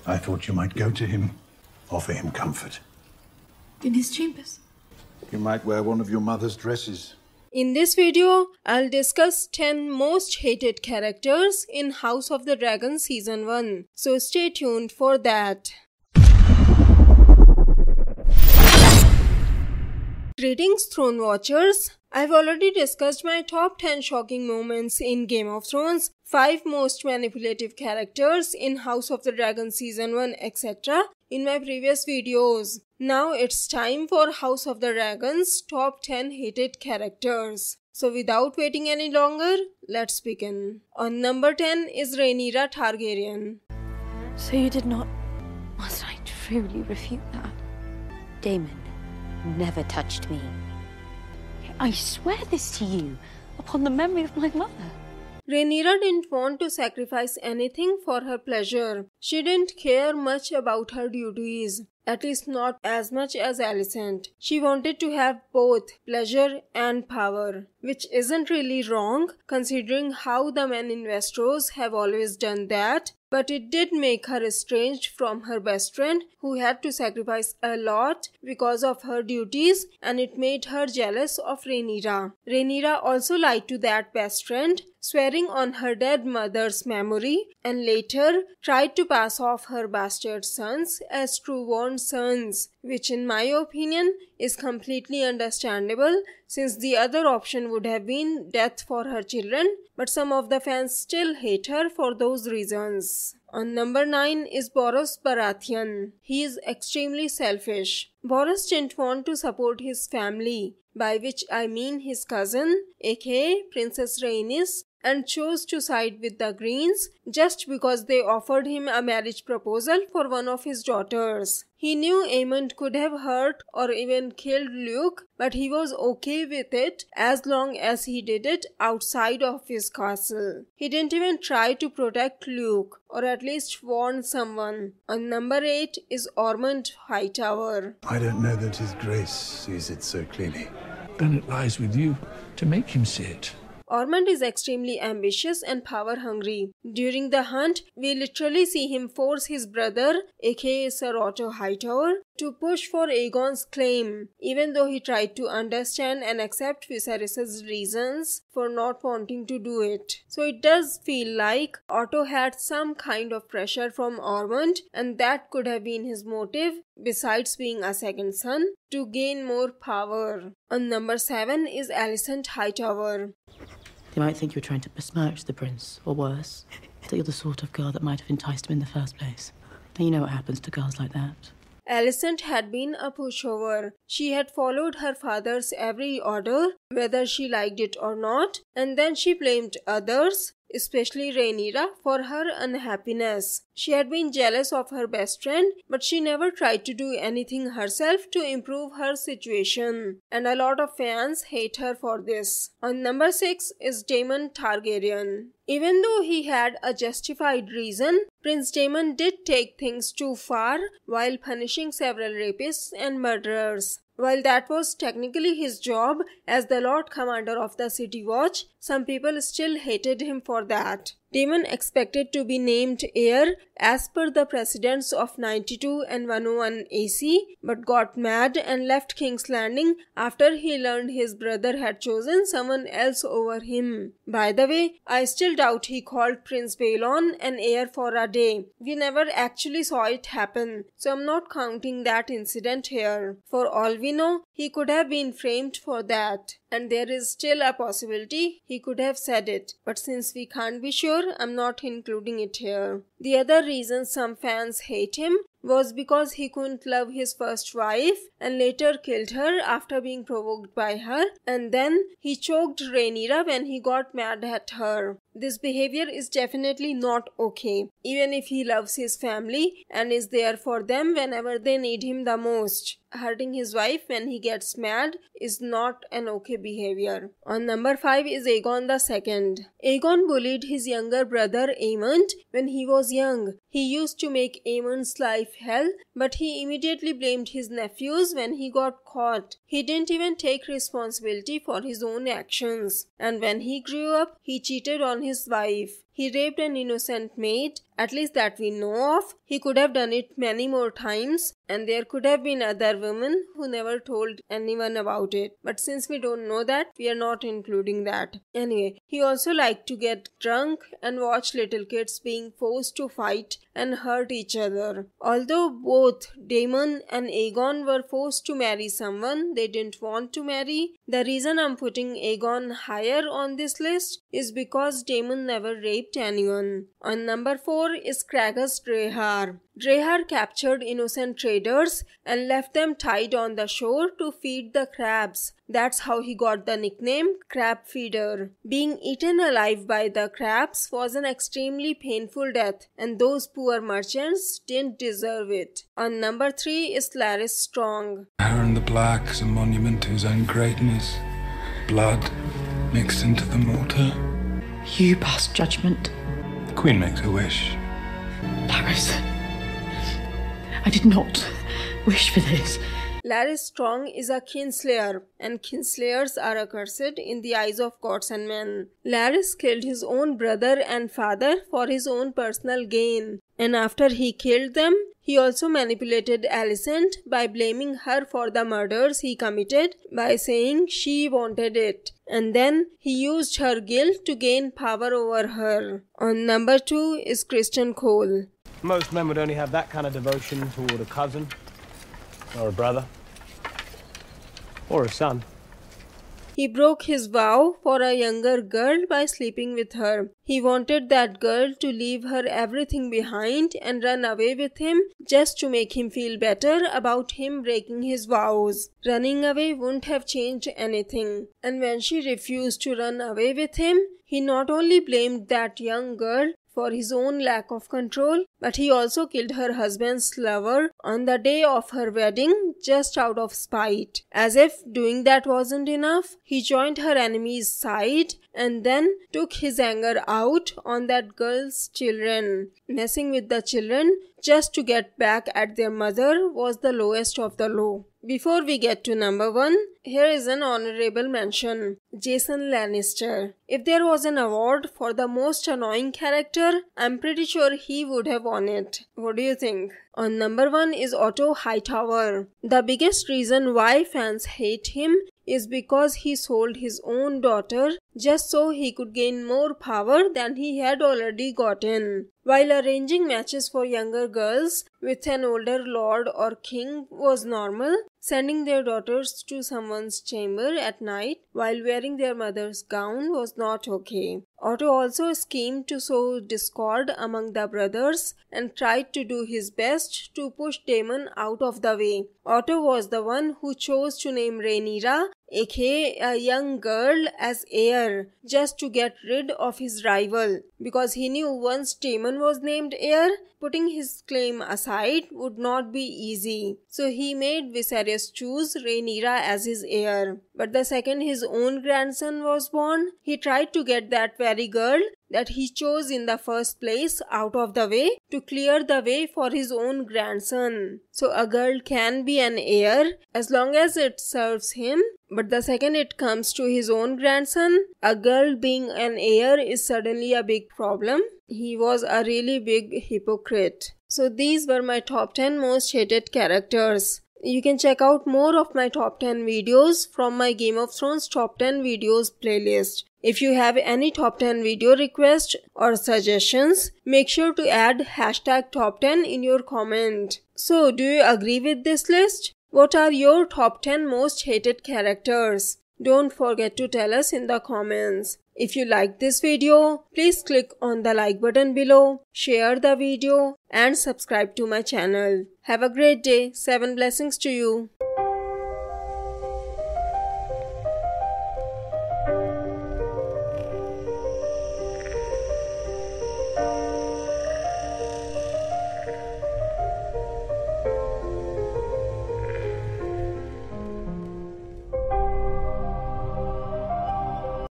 I thought you might go to him, offer him comfort. In his chambers. You might wear one of your mother's dresses. In this video, I'll discuss 10 most hated characters in House of the Dragon Season 1. So stay tuned for that. Greetings Throne Watchers. I've already discussed my top 10 shocking moments in Game of Thrones, 5 most manipulative characters in House of the Dragon Season 1, etc. in my previous videos. Now it's time for House of the Dragon's top 10 hated characters. So without waiting any longer, let's begin. On number 10 is Rhaenyra Targaryen. So you did not... Must I truly refute that? Damon never touched me. I swear this to you, upon the memory of my mother. Rhaenyra didn't want to sacrifice anything for her pleasure. She didn't care much about her duties, at least not as much as Alicent. She wanted to have both pleasure and power, which isn't really wrong considering how the men in Westeros have always done that. But it did make her estranged from her best friend, who had to sacrifice a lot because of her duties, and it made her jealous of Rhaenyra. Rhaenyra also lied to that best friend, swearing on her dead mother's memory, and later tried to pass off her bastard sons as true-born sons, which in my opinion is completely understandable since the other option would have been death for her children, but some of the fans still hate her for those reasons. On number 9 is Boros Baratheon. He is extremely selfish. Boros didn't want to support his family, by which I mean his cousin, aka Princess Rhaenys, and chose to side with the Greens just because they offered him a marriage proposal for one of his daughters. He knew Aemond could have hurt or even killed Luke, but he was okay with it as long as he did it outside of his castle. He didn't even try to protect Luke, or at least warn someone. On number 8 is Orand Hightower. I don't know that His Grace sees it so clearly. Then it lies with you to make him see it. Ormond is extremely ambitious and power-hungry. During the hunt, we literally see him force his brother, aka Sir Otto Hightower, to push for Aegon's claim, even though he tried to understand and accept Viserys' reasons for not wanting to do it. So it does feel like Otto had some kind of pressure from Ormond, and that could have been his motive, besides being a second son, to gain more power. On number 7 is Alicent Hightower. They might think you're trying to besmirch the prince, or worse, that you're the sort of girl that might have enticed him in the first place. And you know what happens to girls like that. Alicent had been a pushover. She had followed her father's every order, whether she liked it or not, and then she blamed others, especially Rhaenyra, for her unhappiness. She had been jealous of her best friend, but she never tried to do anything herself to improve her situation. And a lot of fans hate her for this. On number 6 is Damon Targaryen. Even though he had a justified reason, Prince Damon did take things too far while punishing several rapists and murderers. While that was technically his job as the Lord Commander of the City Watch, some people still hated him for that. Damon expected to be named heir as per the precedents of 92 and 101 AC, but got mad and left King's Landing after he learned his brother had chosen someone else over him. By the way, I still doubt he called Prince Balon an heir for a day. We never actually saw it happen, so I'm not counting that incident here. For all we know, he could have been framed for that. And there is still a possibility he could have said it, but since we can't be sure, I'm not including it here. The other reason some fans hate him was because he couldn't love his first wife and later killed her after being provoked by her, and then he choked Rhaenyra when he got mad at her. This behavior is definitely not okay, even if he loves his family and is there for them whenever they need him the most. Hurting his wife when he gets mad is not an okay behavior. On number 5 is Aegon II. Aegon bullied his younger brother Aemond when he was young. He used to make Aemond's life hell, but he immediately blamed his nephews when he got caught. He didn't even take responsibility for his own actions. And when he grew up, he cheated on his wife. He raped an innocent maid, at least that we know of. He could have done it many more times, and there could have been other women who never told anyone about it. But since we don't know that, we are not including that. Anyway, he also liked to get drunk and watch little kids being forced to fight and hurt each other. Although both Damon and Aegon were forced to marry someone they didn't want to marry, the reason I'm putting Aegon higher on this list is because Damon never raped anyone. On number 4 is Kragus Drear. Drear captured innocent traders and left them tied on the shore to feed the crabs. That's how he got the nickname Crab Feeder. Being eaten alive by the crabs was an extremely painful death, and those poor merchants didn't deserve it. On number 3 is Laris Strong. Aaron the Black is a monument to his own greatness. Blood mixed into the mortar. You pass judgment. The Queen makes a wish. Laris, I did not wish for this. Laris Strong is a kinslayer, and kinslayers are accursed in the eyes of gods and men. Laris killed his own brother and father for his own personal gain, and after he killed them, he also manipulated Alicent by blaming her for the murders he committed by saying she wanted it, and then he used her guilt to gain power over her. On number 2 is Christian Cole. Most men would only have that kind of devotion toward a cousin, or a brother, or a son. He broke his vow for a younger girl by sleeping with her. He wanted that girl to leave her everything behind and run away with him just to make him feel better about him breaking his vows. Running away wouldn't have changed anything. And when she refused to run away with him, he not only blamed that young girl for his own lack of control, but he also killed her husband's lover on the day of her wedding just out of spite. As if doing that wasn't enough, he joined her enemy's side and then took his anger out on that girl's children. Messing with the children just to get back at their mother was the lowest of the low. Before we get to number 1, here is an honorable mention. Jason Lannister. If there was an award for the most annoying character, I'm pretty sure he would have won it. What do you think? On number 1 is Otto Hightower. The biggest reason why fans hate him is because he sold his own daughter just so he could gain more power than he had already gotten. While arranging matches for younger girls with an older lord or king was normal, sending their daughters to someone's chamber at night while wearing their mother's gown was not okay. Otto also schemed to sow discord among the brothers and tried to do his best to push Damon out of the way. Otto was the one who chose to name Rhaenyra, aka a young girl, as heir just to get rid of his rival, because he knew once Damon was named heir, putting his claim aside would not be easy. So he made Viserys choose Rhaenyra as his heir. But the second his own grandson was born, he tried to get that very girl that he chose in the first place out of the way to clear the way for his own grandson. So a girl can be an heir as long as it serves him, but the second it comes to his own grandson, a girl being an heir is suddenly a big problem. He was a really big hypocrite. So these were my top 10 most hated characters. You can check out more of my top 10 videos from my Game of Thrones top 10 videos playlist. If you have any top 10 video requests or suggestions, make sure to add hashtag top 10 in your comment. So, do you agree with this list? What are your top 10 most hated characters? Don't forget to tell us in the comments. If you like this video, please click on the like button below, share the video and subscribe to my channel. Have a great day. 7 blessings to you.